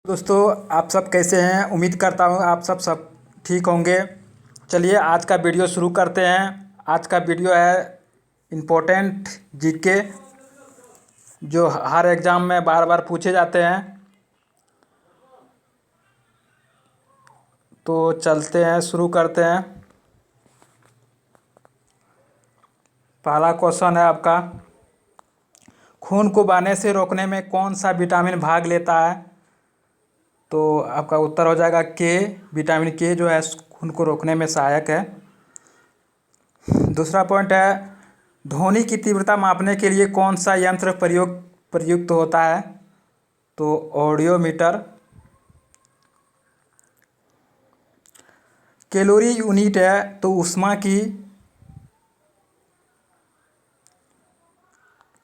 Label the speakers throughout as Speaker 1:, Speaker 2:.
Speaker 1: दोस्तों, आप सब कैसे हैं? उम्मीद करता हूँ आप सब ठीक होंगे। चलिए आज का वीडियो शुरू करते हैं। आज का वीडियो है इम्पोर्टेंट जीके, जो हर एग्ज़ाम में बार बार पूछे जाते हैं। तो चलते हैं, शुरू करते हैं। पहला क्वेश्चन है आपका, खून को बहने से रोकने में कौन सा विटामिन भाग लेता है? तो आपका उत्तर हो जाएगा के। विटामिन के जो है खून को रोकने में सहायक है। दूसरा पॉइंट है, ध्वनि की तीव्रता मापने के लिए कौन सा यंत्र प्रयुक्त होता है? तो ऑडियोमीटर। कैलोरी यूनिट है तो ऊष्मा की,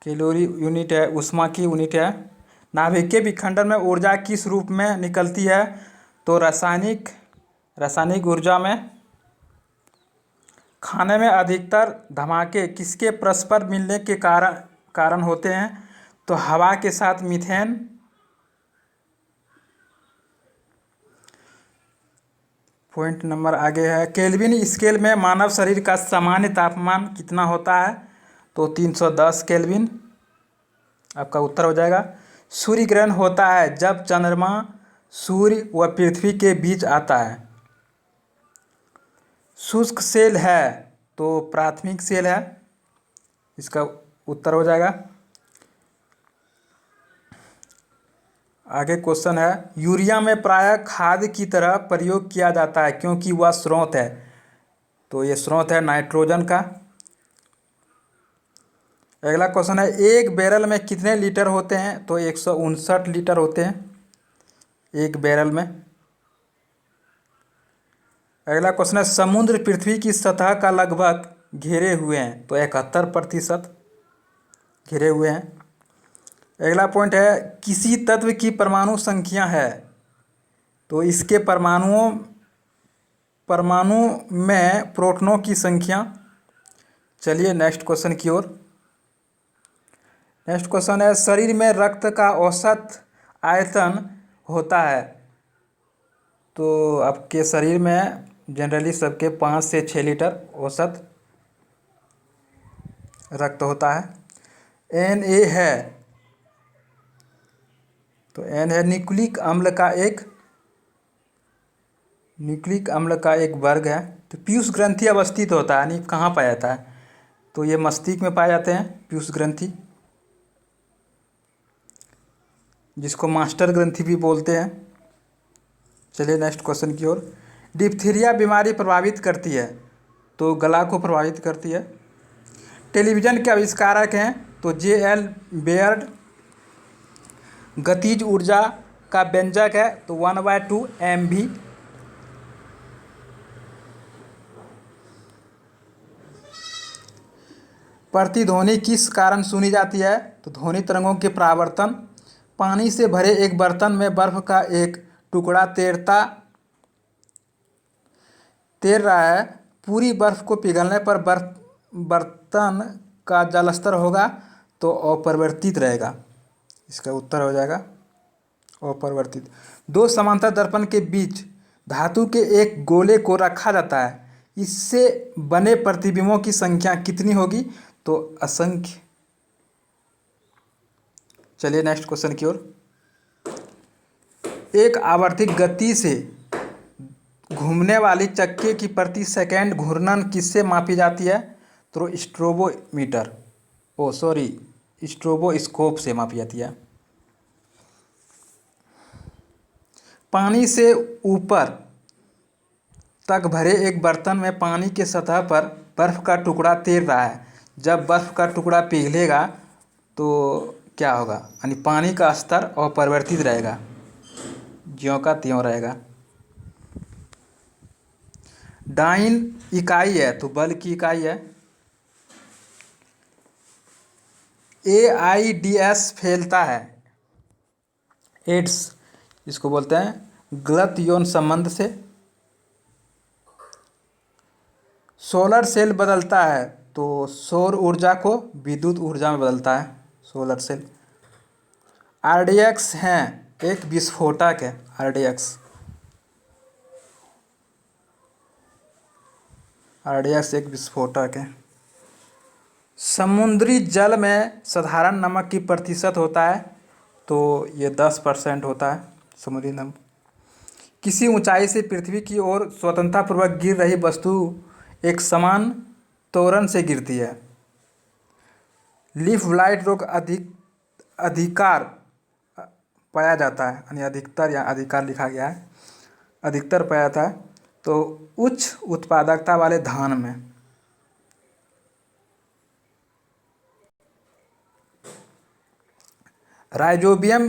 Speaker 1: कैलोरी यूनिट है ऊष्मा की यूनिट है। नाभिकीय विखंडन में ऊर्जा किस रूप में निकलती है? तो रासायनिक ऊर्जा में। खाने में अधिकतर धमाके किसके परस्पर मिलने के कारण होते हैं? तो हवा के साथ मीथेन। पॉइंट नंबर आगे है, केल्विन स्केल में मानव शरीर का सामान्य तापमान कितना होता है? तो 310 केल्विन आपका उत्तर हो जाएगा। सूर्य ग्रहण होता है जब चंद्रमा सूर्य व पृथ्वी के बीच आता है। शुष्क सेल है तो प्राथमिक सेल है, इसका उत्तर हो जाएगा। आगे क्वेश्चन है, यूरिया में प्रायः खाद की तरह प्रयोग किया जाता है क्योंकि वह स्रोत है। तो ये स्रोत है नाइट्रोजन का। अगला क्वेश्चन है, एक बैरल में कितने लीटर होते हैं? तो 159 लीटर होते हैं एक बैरल में। अगला क्वेश्चन है, समुद्र पृथ्वी की सतह का लगभग घेरे हुए हैं। तो 71% घेरे हुए हैं। अगला पॉइंट है, किसी तत्व की परमाणु संख्या है तो इसके परमाणु में प्रोटॉनों की संख्या। चलिए नेक्स्ट क्वेश्चन की ओर। नेक्स्ट क्वेश्चन है, शरीर में रक्त का औसत आयतन होता है। तो आपके शरीर में जनरली सबके 5 से 6 लीटर औसत रक्त होता है। Na है, तो N है न्यूक्लिक अम्ल का एक वर्ग है। तो पीयूष ग्रंथि अवस्थित होता है, यानी कहाँ पाया जाता है? तो ये मस्तिष्क में पाए जाते हैं पीयूष ग्रंथि, जिसको मास्टर ग्रंथि भी बोलते हैं। चलिए नेक्स्ट क्वेश्चन की ओर। डिप्थीरिया बीमारी प्रभावित करती है, तो गला को प्रभावित करती है। टेलीविज़न के आविष्कारक हैं तो J.L. बेयर्ड। गतिज ऊर्जा का व्यंजक है तो 1/2 mv। प्रतिध्वनि किस कारण सुनी जाती है? तो ध्वनि तरंगों के परावर्तन। पानी से भरे एक बर्तन में बर्फ का एक टुकड़ा तैर रहा है। पूरी बर्फ को पिघलने पर बर्तन का जलस्तर होगा तो अपरिवर्तित रहेगा, इसका उत्तर हो जाएगा अपरिवर्तित। दो समांतर दर्पण के बीच धातु के एक गोले को रखा जाता है, इससे बने प्रतिबिंबों की संख्या कितनी होगी? तो असंख्य। चलिए नेक्स्ट क्वेश्चन की ओर। एक आवर्ती गति से घूमने वाली चक्के की प्रति सेकंड घूर्णन किससे मापी जाती है? तो स्ट्रोबोस्कोप से मापी जाती है। पानी से ऊपर तक भरे एक बर्तन में पानी के सतह पर बर्फ का टुकड़ा तैर रहा है। जब बर्फ का टुकड़ा पिघलेगा तो क्या होगा? यानी पानी का स्तर अपरिवर्तित रहेगा, ज्यों का त्यों रहेगा। डाइन इकाई है तो बल की इकाई है। AIDS फैलता है, एड्स इसको बोलते हैं, गलत यौन संबंध से। सोलर सेल बदलता है तो सौर ऊर्जा को विद्युत ऊर्जा में बदलता है सोलर सेल। RDX हैं एक विस्फोटक है RDX। RDX एक विस्फोटक है। समुद्री जल में साधारण नमक की प्रतिशत होता है, तो ये 10% होता है समुद्री नमक। किसी ऊंचाई से पृथ्वी की ओर स्वतंत्रतापूर्वक गिर रही वस्तु एक समान त्वरण से गिरती है। लीफ ब्लाइट रोग अधिकार पाया जाता है, यानी अधिकतर या अधिकार लिखा गया है, अधिकतर पाया जाता है तो उच्च उत्पादकता वाले धान में। राइजोबियम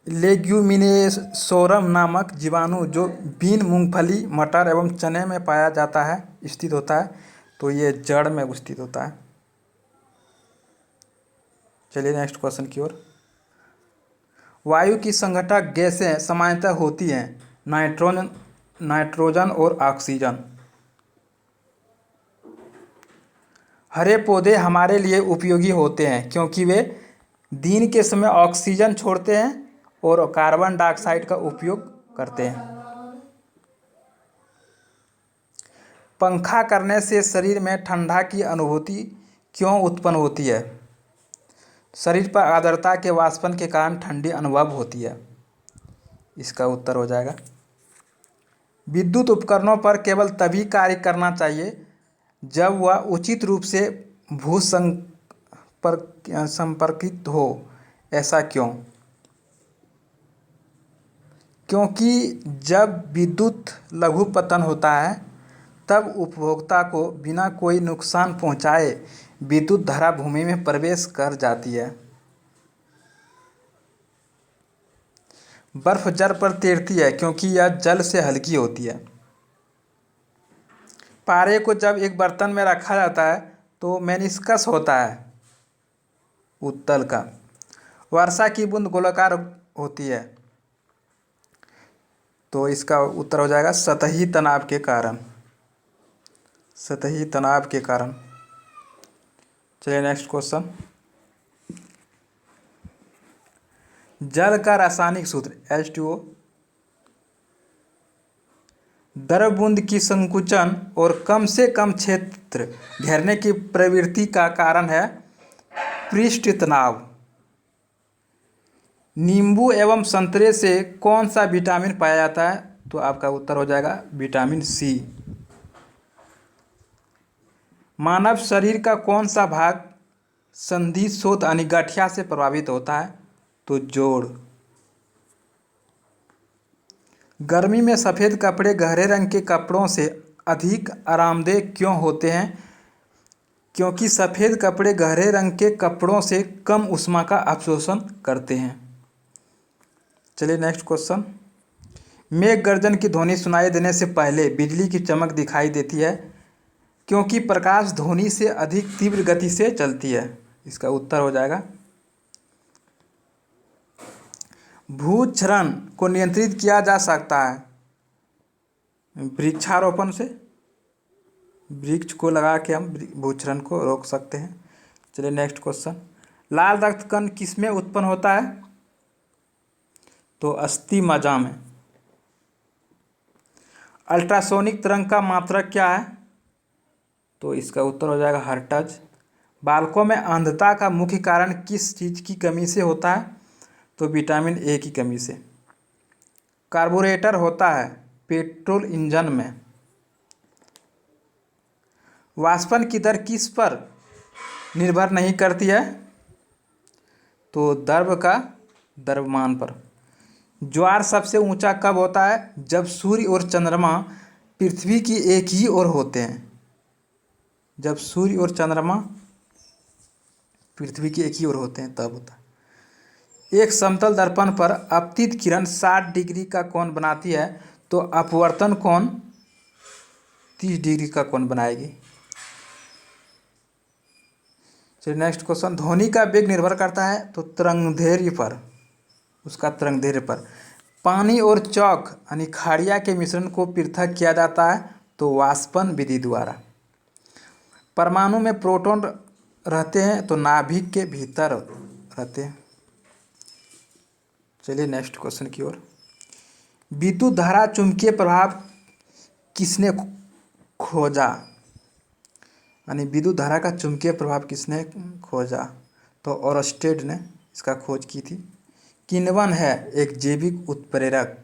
Speaker 1: लेग्यूमिनेसोरम नामक जीवाणु जो बीन, मूंगफली, मटर एवं चने में पाया जाता है स्थित होता है, तो ये जड़ में स्थित होता है। चलिए नेक्स्ट क्वेश्चन की ओर। वायु की संघटक गैसें सामान्यतः होती हैं नाइट्रोजन और ऑक्सीजन। हरे पौधे हमारे लिए उपयोगी होते हैं क्योंकि वे दिन के समय ऑक्सीजन छोड़ते हैं और कार्बन डाइऑक्साइड का उपयोग करते हैं। पंखा करने से शरीर में ठंडा की अनुभूति क्यों उत्पन्न होती है? शरीर पर आर्द्रता के वाष्पन के कारण ठंडी अनुभव होती है। इसका उत्तर हो जाएगा। विद्युत उपकरणों पर केवल तभी कार्य करना चाहिए जब वह उचित रूप से भू संपर्कित हो। ऐसा क्यों? क्योंकि जब विद्युत लघुपतन होता है तब उपभोक्ता को बिना कोई नुकसान पहुंचाए विद्युत धारा भूमि में प्रवेश कर जाती है। बर्फ जल पर तैरती है क्योंकि यह जल से हल्की होती है। पारे को जब एक बर्तन में रखा जाता है तो मेनिस्कस होता है उत्तल का। वर्षा की बूंद गोलाकार होती है, तो इसका उत्तर हो जाएगा सतही तनाव के कारण। सतही तनाव के कारण। चलिए नेक्स्ट क्वेश्चन। जल का रासायनिक सूत्र H2O। द्रव बूंद की संकुचन और कम से कम क्षेत्र घेरने की प्रवृत्ति का कारण है पृष्ठ तनाव। नींबू एवं संतरे से कौन सा विटामिन पाया जाता है? तो आपका उत्तर हो जाएगा विटामिन C। मानव शरीर का कौन सा भाग संधि शोथ यानी गठिया से प्रभावित होता है? तो जोड़। गर्मी में सफ़ेद कपड़े गहरे रंग के कपड़ों से अधिक आरामदेह क्यों होते हैं? क्योंकि सफ़ेद कपड़े गहरे रंग के कपड़ों से कम ऊष्मा का अवशोषण करते हैं। चलिए नेक्स्ट क्वेश्चन। मेघ गर्जन की ध्वनि सुनाई देने से पहले बिजली की चमक दिखाई देती है क्योंकि प्रकाश ध्वनि से अधिक तीव्र गति से चलती है। इसका उत्तर हो जाएगा। भूक्षरण को नियंत्रित किया जा सकता है वृक्षारोपण से। वृक्ष को लगा के हम भूक्षरण को रोक सकते हैं। चलिए नेक्स्ट क्वेश्चन। लाल रक्त कण किसमें उत्पन्न होता है? तो अस्थि मज्जा में। अल्ट्रासोनिक तरंग का मात्रक क्या है? तो इसका उत्तर हो जाएगा हर्ट्ज। बालकों में अंधता का मुख्य कारण किस चीज़ की कमी से होता है? तो विटामिन A की कमी से। कार्बोरेटर होता है पेट्रोल इंजन में। वाष्पन की दर किस पर निर्भर नहीं करती है? तो द्रव का द्रव्यमान पर। ज्वार सबसे ऊंचा कब होता है? जब सूर्य और चंद्रमा पृथ्वी की एक ही ओर होते हैं। जब सूर्य और चंद्रमा पृथ्वी की एक ही ओर होते हैं तब होता है। एक समतल दर्पण पर आपतित किरण 60 डिग्री का कोण बनाती है, तो अपवर्तन कोण 30 डिग्री का कोण बनाएगी। चलिए नेक्स्ट क्वेश्चन। ध्वनि का वेग निर्भर करता है तो तरंगदैर्घ्य पर, उसका तरंगदैर्घ्य पर। पानी और चौक यानी खाड़िया के मिश्रण को पृथक किया जाता है तो वाष्पन विधि द्वारा। परमाणु में प्रोटॉन रहते हैं तो नाभिक के भीतर रहते हैं। चलिए नेक्स्ट क्वेश्चन की ओर। विद्युत धारा चुंबकीय प्रभाव किसने खोजा, यानी विद्युत धारा का चुंबकीय प्रभाव किसने खोजा? तो ओरस्टेड ने इसका खोज की थी। किण्वन है एक जैविक उत्प्रेरक।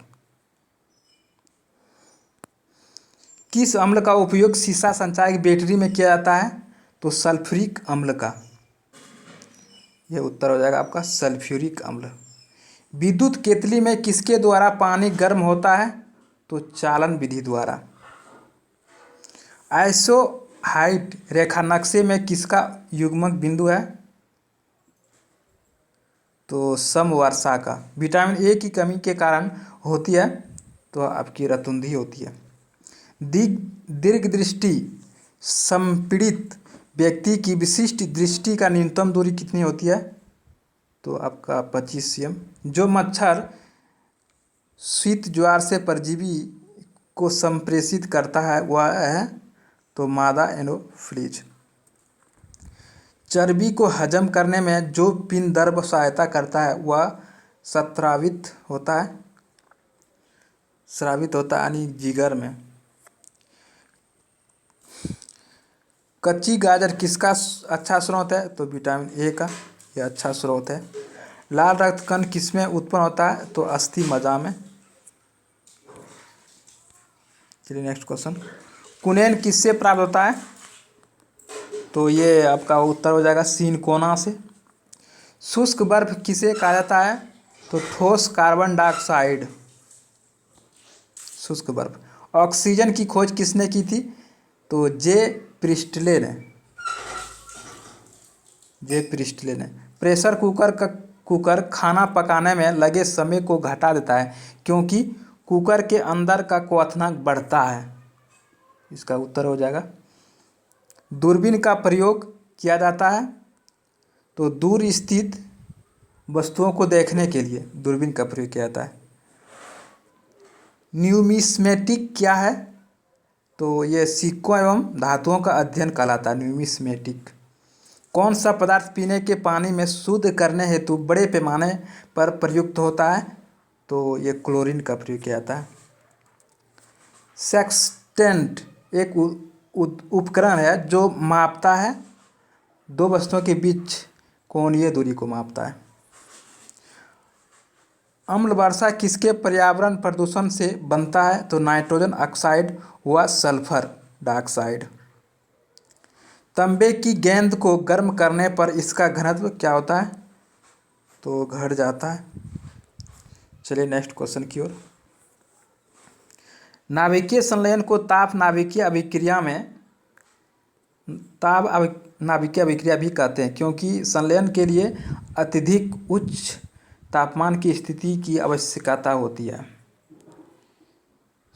Speaker 1: किस अम्ल का उपयोग सीसा संचायक बैटरी में किया जाता है? तो सल्फ्यूरिक अम्ल का। यह उत्तर हो जाएगा आपका सल्फ्यूरिक अम्ल। विद्युत केतली में किसके द्वारा पानी गर्म होता है? तो चालन विधि द्वारा। आइसोहाइड रेखा नक्शे में किसका युग्मक बिंदु है? तो समवर्षा का। विटामिन ए की कमी के कारण होती है तो आपकी रतुंधी होती है। दीर्घ दृष्टि संपीड़ित व्यक्ति की विशिष्ट दृष्टि का न्यूनतम दूरी कितनी होती है? तो आपका 25 cm। जो मच्छर शीत ज्वार से परजीवी को संप्रेषित करता है वह है तो मादा एनोफ्लीज। चर्बी को हजम करने में जो पिंडद्रव सहायता करता है वह स्रावित होता है यानी जिगर में। कच्ची गाजर किसका अच्छा स्रोत है? तो विटामिन ए का, यह अच्छा स्रोत है। लाल रक्त कण किसमें उत्पन्न होता है? तो अस्थि मज्जा में। चलिए नेक्स्ट क्वेश्चन। कुनैन किससे प्राप्त होता है? तो ये आपका उत्तर हो जाएगा सिनकोना से। शुष्क बर्फ किसे कहा जाता है? तो ठोस कार्बन डाइऑक्साइड। शुष्क बर्फ। ऑक्सीजन की खोज किसने की थी? तो जे प्रिस्टले ने। प्रेशर कुकर खाना पकाने में लगे समय को घटा देता है क्योंकि कुकर के अंदर का क्वथनांक बढ़ता है। इसका उत्तर हो जाएगा। दूरबीन का प्रयोग किया जाता है तो दूर स्थित वस्तुओं को देखने के लिए दूरबीन का प्रयोग किया जाता है। न्यूमिस्मेटिक क्या है? तो ये सिक्कों एवं धातुओं का अध्ययन कहलाता है न्यूमिस्मेटिक। कौन सा पदार्थ पीने के पानी में शुद्ध करने हेतु बड़े पैमाने पर प्रयुक्त होता है? तो ये क्लोरीन का प्रयोग किया जाता है। सेक्सटेंट एक उपकरण है जो मापता है दो वस्तुओं के बीच कोणीय दूरी को मापता है। अम्ल वर्षा किसके पर्यावरण प्रदूषण से बनता है? तो नाइट्रोजन ऑक्साइड व सल्फर डाइऑक्साइड। तांबे की गेंद को गर्म करने पर इसका घनत्व क्या होता है? तो घट जाता है। चलिए नेक्स्ट क्वेश्चन की ओर। नाभिकीय संलयन को ताप नाभिकीय अभिक्रिया भी कहते हैं क्योंकि संलयन के लिए अत्यधिक उच्च तापमान की स्थिति की आवश्यकता होती है।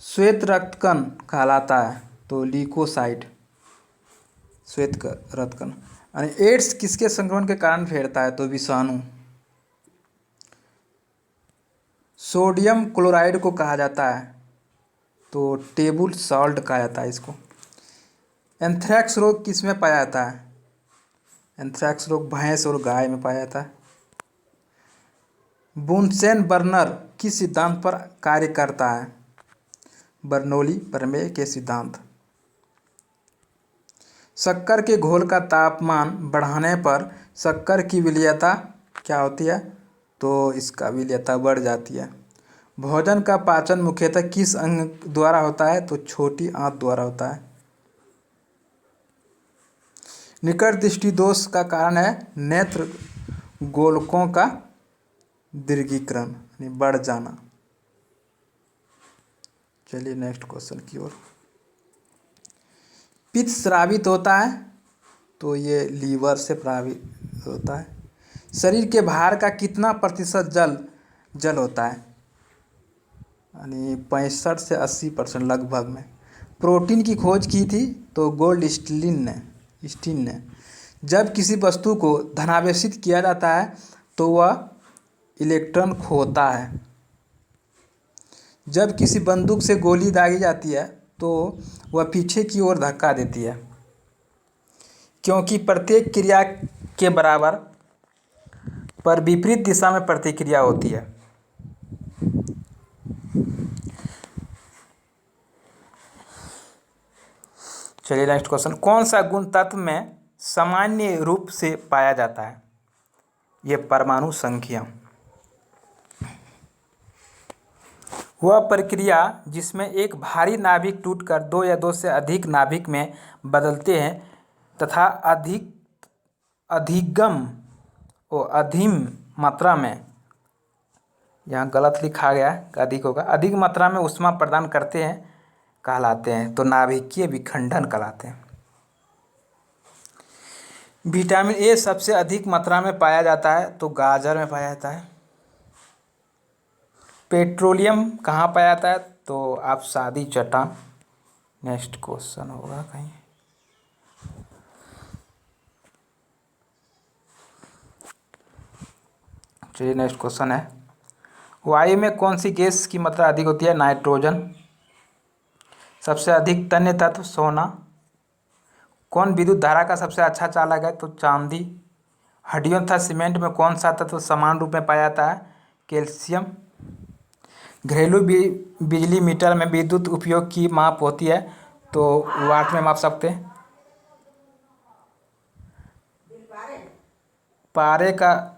Speaker 1: श्वेत रक्तकण कहलाता है तो ल्यूकोसाइट। श्वेत रक्तकण। यानी एड्स किसके संक्रमण के कारण फैलता है? तो विषाणु। सोडियम क्लोराइड को कहा जाता है तो टेबल सॉल्ट कहा जाता है इसको। एंथ्रैक्स रोग किस में पाया जाता है? एंथ्रैक्स रोग भैंस और गाय में पाया जाता है। बुनसेन बर्नर किस सिद्धांत पर कार्य करता है? बर्नौली प्रमेय के सिद्धांत। शक्कर के घोल का तापमान बढ़ाने पर शक्कर की विलयता क्या होती है? तो इसका विलयता बढ़ जाती है। भोजन का पाचन मुख्यतः किस अंग द्वारा होता है? तो छोटी आंत द्वारा होता है। निकट दृष्टि दोष का कारण है नेत्र गोलकों का दीर्घीकरण यानी बढ़ जाना। चलिए नेक्स्ट क्वेश्चन की ओर। पित्त स्रावित होता है तो ये लीवर से प्रभावित होता है। शरीर के भार का कितना प्रतिशत जल होता है? यानी 65 से 80% लगभग में। प्रोटीन की खोज की थी तो गोल्डस्टीन ने। जब किसी वस्तु को धनावेशित किया जाता है तो वह इलेक्ट्रॉन खोता है। जब किसी बंदूक से गोली दागी जाती है तो वह पीछे की ओर धक्का देती है क्योंकि प्रत्येक क्रिया के बराबर पर विपरीत दिशा में प्रतिक्रिया होती है। चलिए नेक्स्ट क्वेश्चन, कौन सा गुण तत्व में सामान्य रूप से पाया जाता है? ये परमाणु संख्या। वह प्रक्रिया जिसमें एक भारी नाभिक टूटकर दो या दो से अधिक नाभिक में बदलते हैं तथा अधिम मात्रा में, यहाँ गलत लिखा गया है, अधिक होगा, अधिक मात्रा में ऊष्मा प्रदान करते हैं कहलाते हैं, तो नाभिकीय विखंडन कहलाते हैं। विटामिन ए सबसे अधिक मात्रा में पाया जाता है, तो गाजर में पाया जाता है। पेट्रोलियम कहाँ पाया जाता है? तो आप सादी चट्टान। नेक्स्ट क्वेश्चन होगा कहीं, चलिए नेक्स्ट क्वेश्चन है, वायु में कौन सी गैस की मात्रा अधिक होती है? नाइट्रोजन। सबसे अधिक तन्य तत्व? सोना। कौन विद्युत धारा का सबसे अच्छा चालक है? तो चांदी। हड्डियों तथा सीमेंट में कौन सा तत्व समान रूप में पाया जाता है? कैल्शियम। घरेलू बिजली मीटर में विद्युत उपयोग की माप होती है, तो वाट में माप सकते हैं। पारे का